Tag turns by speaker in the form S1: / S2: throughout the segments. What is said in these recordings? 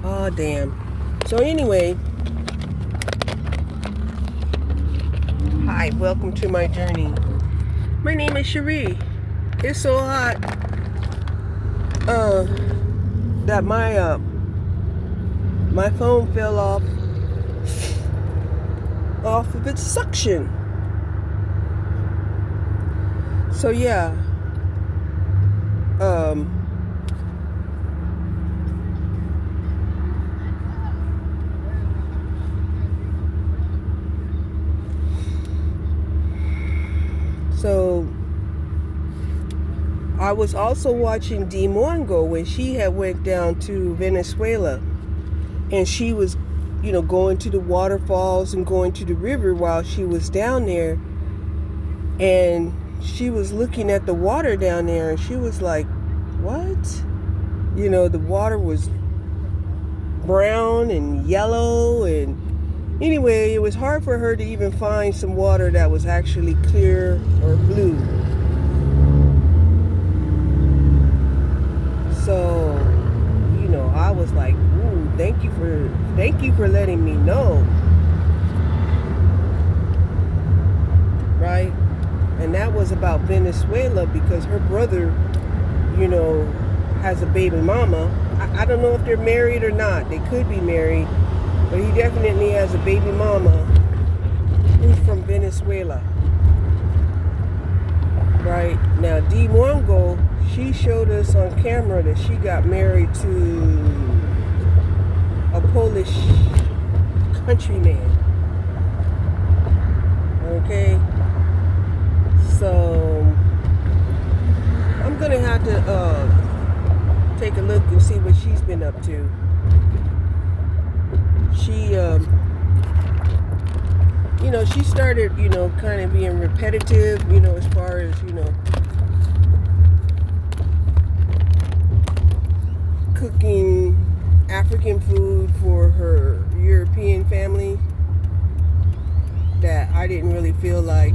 S1: Oh, damn. So anyway, hi, welcome to my journey. My name is Cherie. It's so hot that my phone fell off of its suction. So yeah, so I was also watching Dee Mongo when she had went down to Venezuela, and she was, going to the waterfalls and going to the river while she was down there, and she was looking at the water down there, and she was like, what? The water was brown and yellow, and anyway, it was hard for her to even find some water that was actually clear or blue. So, I was like, ooh, thank you for letting me know. Right? And that was about Venezuela, because her brother, has a baby mama. I don't know if they're married or not. They could be married, but he definitely has a baby mama who's from Venezuela. Right? Now, Dee Mongo, she showed us on camera that she got married to a Polish countryman. Okay? So, I'm going to have to take a look and see what she's been up to. She started, kind of being repetitive, as far as, cooking African food for her European family, that I didn't really feel like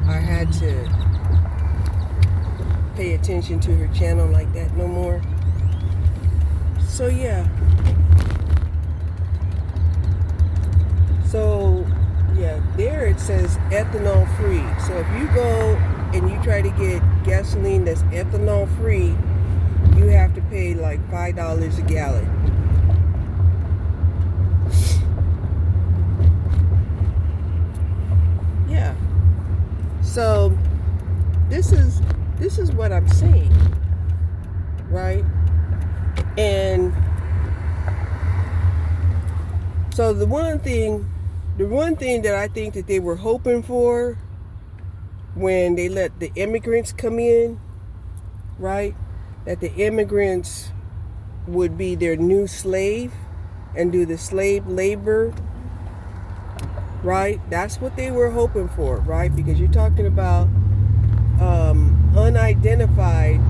S1: I had to pay attention to her channel like that no more. So yeah. So yeah, there it says ethanol free. So if you go and you try to get gasoline that's ethanol free, you have to pay like $5 a gallon. Yeah. So this is what I'm saying, right? And so the one thing that I think that they were hoping for when they let the immigrants come in, right? That the immigrants would be their new slave and do the slave labor, right? That's what they were hoping for, right? Because you're talking about unidentified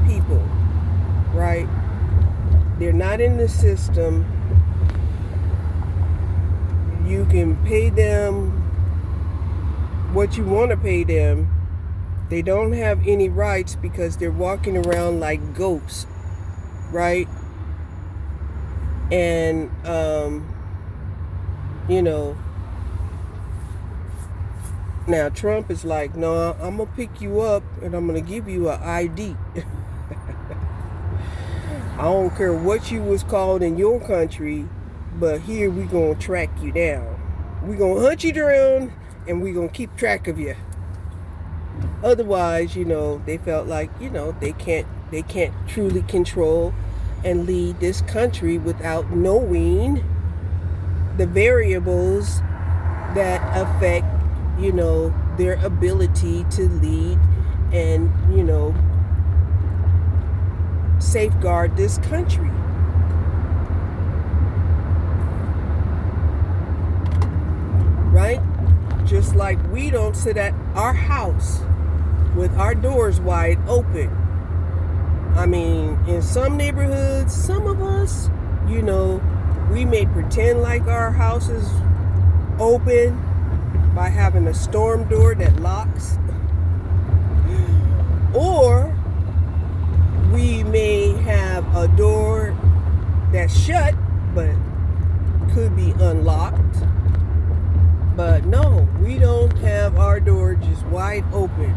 S1: people, right? They're not in the system. You can pay them what you want to pay them. They don't have any rights because they're walking around like ghosts, right? And now Trump is like, no, I'm gonna pick you up and I'm gonna give you an ID. I don't care what you was called in your country, but here we gonna track you down. We gonna hunt you down and we gonna keep track of you. Otherwise, they felt like, they can't truly control and lead this country without knowing the variables that affect, their ability to lead and, safeguard this country. Right? Just like we don't sit at our house with our doors wide open. I mean, in some neighborhoods, some of us, we may pretend like our house is open by having a storm door that locks. Or we that's shut, but could be unlocked. But no, we don't have our door just wide open.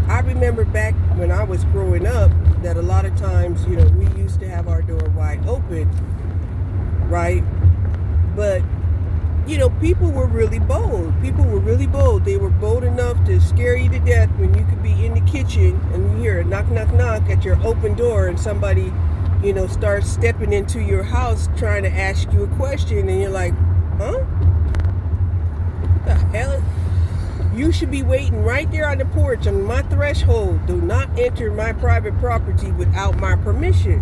S1: I remember back when I was growing up that a lot of times, we used to have our door wide open, right? But, people were really bold. People were really bold. They were bold enough to scare you to death when you could be in the kitchen and you hear a knock, knock, knock at your open door and somebody, starts stepping into your house trying to ask you a question and you're like, huh? What the hell? You should be waiting right there on the porch on my threshold. Do not enter my private property without my permission.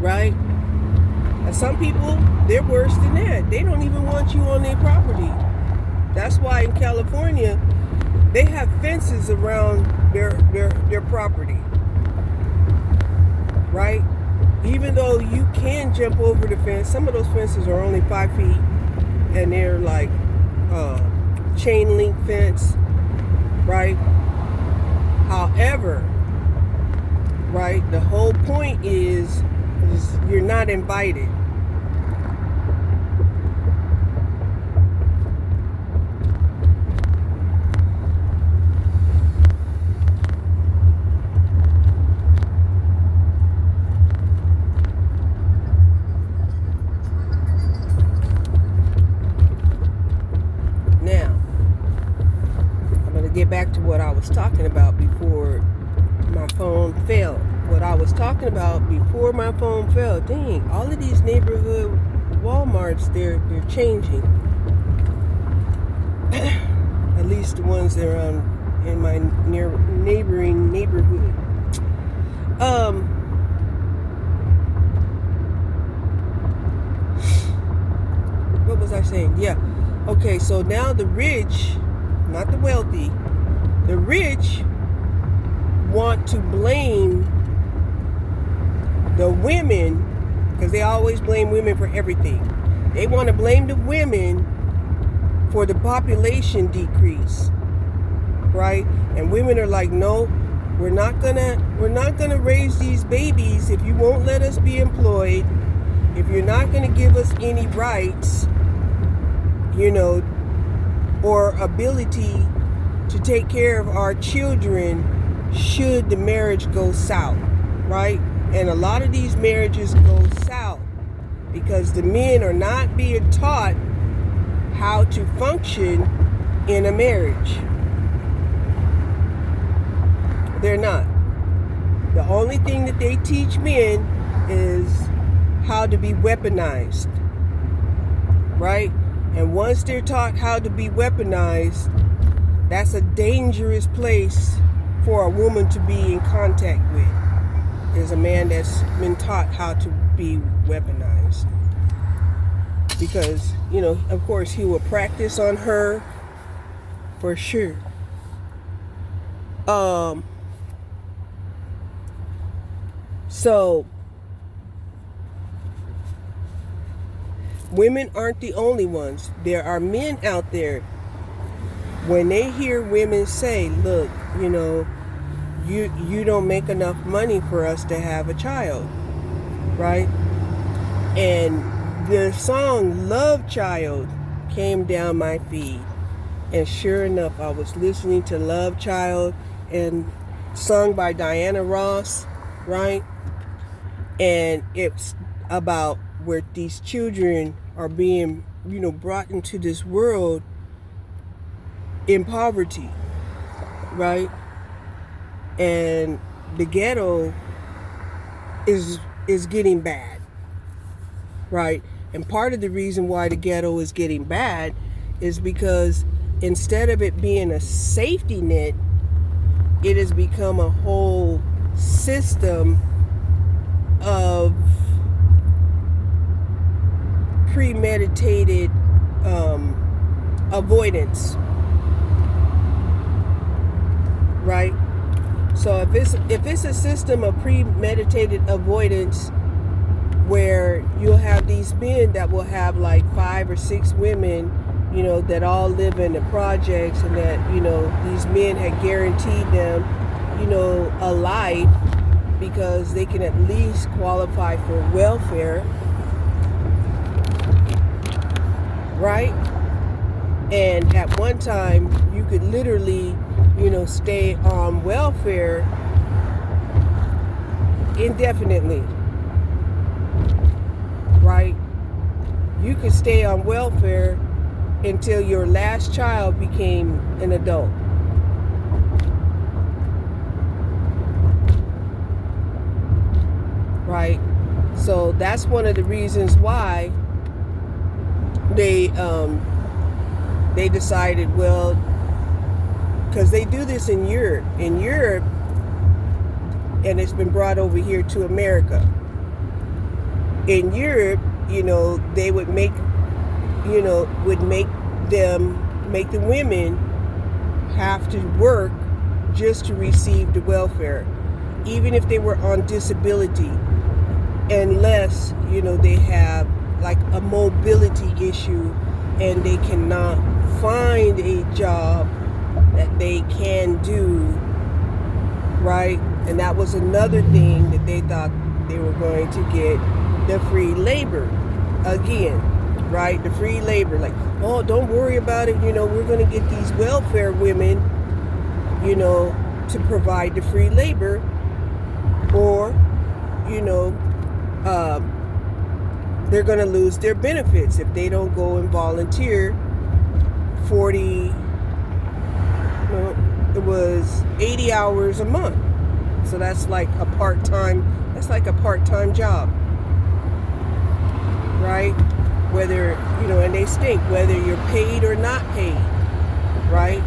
S1: Right? And some people, they're worse than that. They don't even want you on their property. That's why in California, they have fences around their property. Right? Even though you can jump over the fence, some of those fences are only 5 feet and they're like chain link fence, right? However, right, the whole point is you're not invited. Now, I'm going to get back to what I was talking about before my phone fell. What I was talking about before my phone fell. Dang, all of these neighborhood Walmarts, they're changing. At least the ones that are in my neighboring neighborhood. What was I saying? Yeah. Okay, so now the rich, not the wealthy, the rich want to blame the women, because they always blame women for everything. They want to blame the women for the population decrease, right? And women are like, no, we're not gonna raise these babies if you won't let us be employed, if you're not gonna give us any rights, or ability to take care of our children should the marriage go south, right? And a lot of these marriages go south because the men are not being taught how to function in a marriage. They're not. The only thing that they teach men is how to be weaponized, right? And once they're taught how to be weaponized, that's a dangerous place for a woman to be in contact with, is a man that's been taught how to be weaponized. Because, of course, he will practice on her for sure. So women aren't the only ones. There are men out there, when they hear women say, look, you don't make enough money for us to have a child, right? And the song Love Child came down my feed, and sure enough, I was listening to Love Child, and sung by Diana Ross, right? And it's about where these children are being, brought into this world in poverty, right? And the ghetto is getting bad, right? And part of the reason why the ghetto is getting bad is because instead of it being a safety net, it has become a whole system of premeditated avoidance, right? So if it's a system of premeditated avoidance where you'll have these men that will have like 5 or 6 women, that all live in the projects, and that, these men had guaranteed them, a life, because they can at least qualify for welfare, right? And at one time, you could literally, stay on welfare indefinitely, right? You could stay on welfare until your last child became an adult. Right? So that's one of the reasons why they decided, well, because they do this in Europe. In Europe, and it's been brought over here to America. In Europe, they would make the women have to work just to receive the welfare, even if they were on disability, unless, they have like a mobility issue and they cannot find a job that they can do, right? And that was another thing that they thought they were going to get, the free labor again, right? The free labor, like, oh, don't worry about it, we're going to get these welfare women, to provide the free labor, or, they're going to lose their benefits if they don't go and volunteer 80 hours a month. So that's like a part-time job, right? Whether, and they stink, whether you're paid or not paid, right?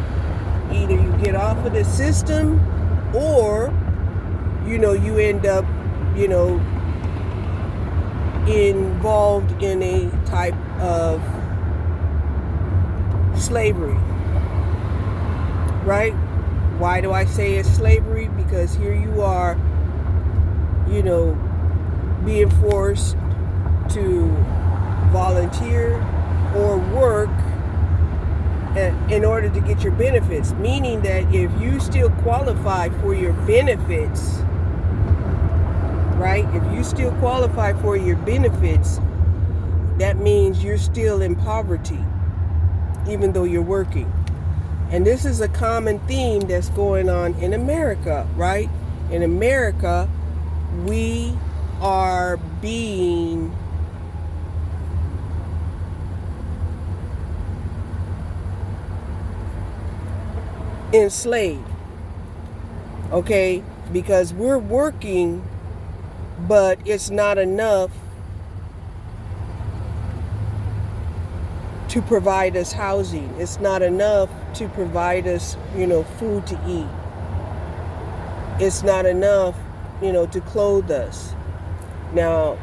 S1: Either you get off of the system, or, you end up, involved in a type of slavery, right? Why do I say it's slavery? Because here you are, being forced to volunteer or work in order to get your benefits, meaning that if you still qualify for your benefits, right? If you still qualify for your benefits, that means you're still in poverty, even though you're working. And this is a common theme that's going on in America, right? In America, we are being enslaved, okay? Because we're working, but it's not enough to provide us housing. It's not enough to provide us, food to eat. It's not enough, to clothe us. Now,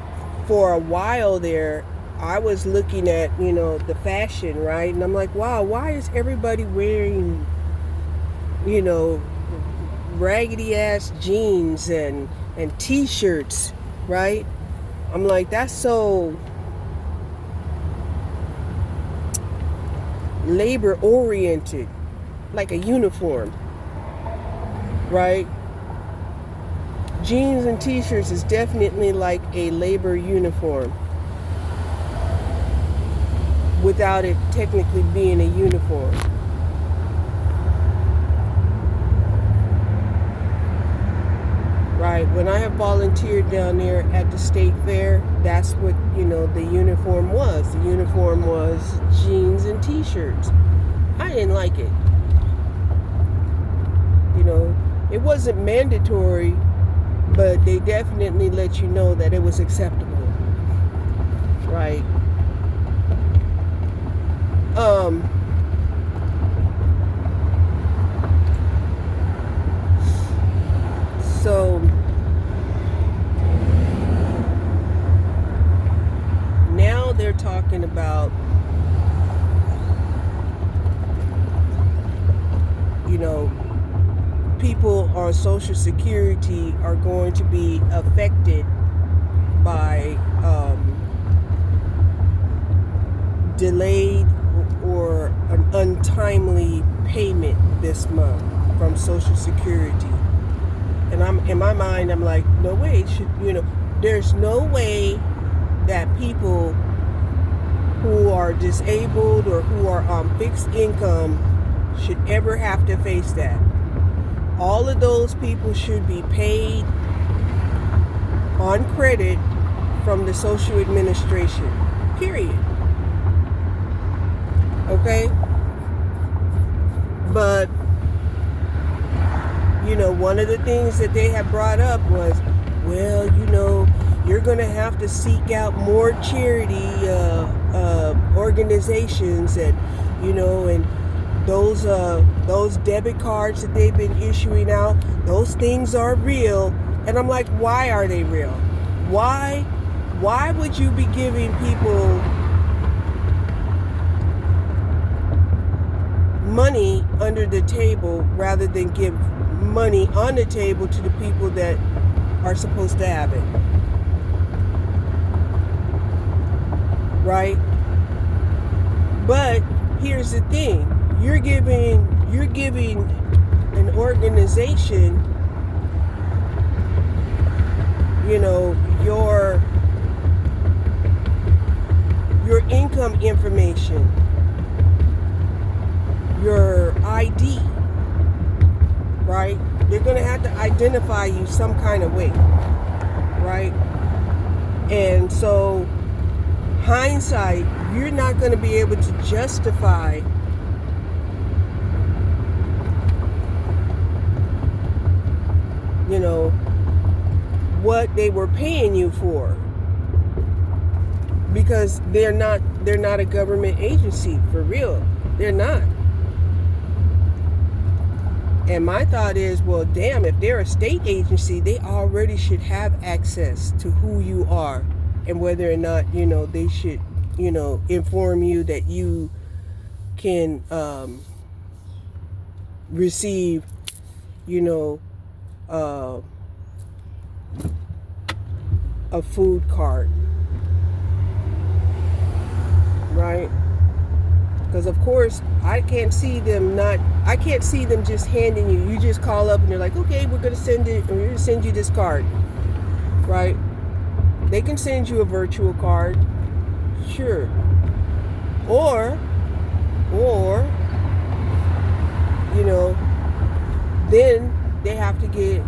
S1: for a while there, I was looking at, the fashion, right? And I'm like, wow, why is everybody wearing, raggedy ass jeans and t-shirts, right? I'm like, that's so labor oriented, like a uniform, right? Jeans and t-shirts is definitely like a labor uniform without it technically being a uniform. Right, when I have volunteered down there at the state fair, that's what, the uniform was. The uniform was jeans and t-shirts. I didn't like it. It wasn't mandatory, but they definitely let you know that it was acceptable. Right. So now they're talking about, people on Social Security are going to be affected by delayed or an untimely payment this month from Social Security. And I'm in my mind, I'm like, no way. It should, there's no way that people who are disabled or who are on fixed income should ever have to face that. All of those people should be paid on credit from the Social Administration. Period. Okay? But, one of the things that they have brought up was, well, you're going to have to seek out more charity organizations and those debit cards that they've been issuing out, those things are real. And I'm like, why are they real? Why would you be giving people money under the table rather than give money on the table to the people that are supposed to have it? Right? But here's the thing. You're giving an organization, your income information, your ID, right? They're going to have to identify you some kind of way, right? And so, hindsight, you're not going to be able to justify what they were paying you for, because they're not a government agency, for real. They're not. And my thought is, well, damn, if they're a state agency, they already should have access to who you are and whether or not, they should, inform you that you can receive, a food card, right? Because of course I can't see them just handing you just call up and they're like, okay, we're going to send you this card, right? They can send you a virtual card, sure, or then they have to get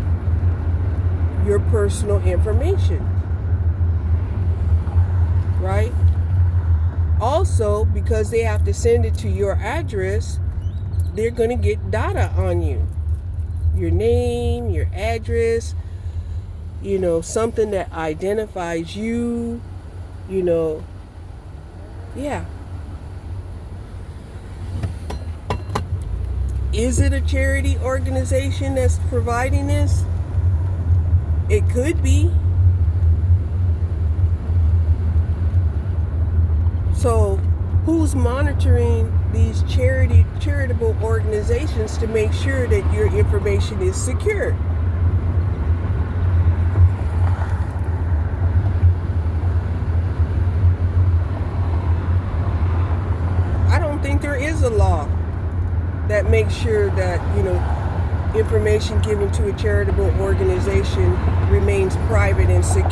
S1: your personal information, right? Also, because they have to send it to your address, they're going to get data on you. Your name, your address, something that identifies you, yeah. Is it a charity organization that's providing this? It could be. So, who's monitoring these charitable organizations to make sure that your information is secure? I don't think there is a law that makes sure that, information given to a charitable organization remains private and secure.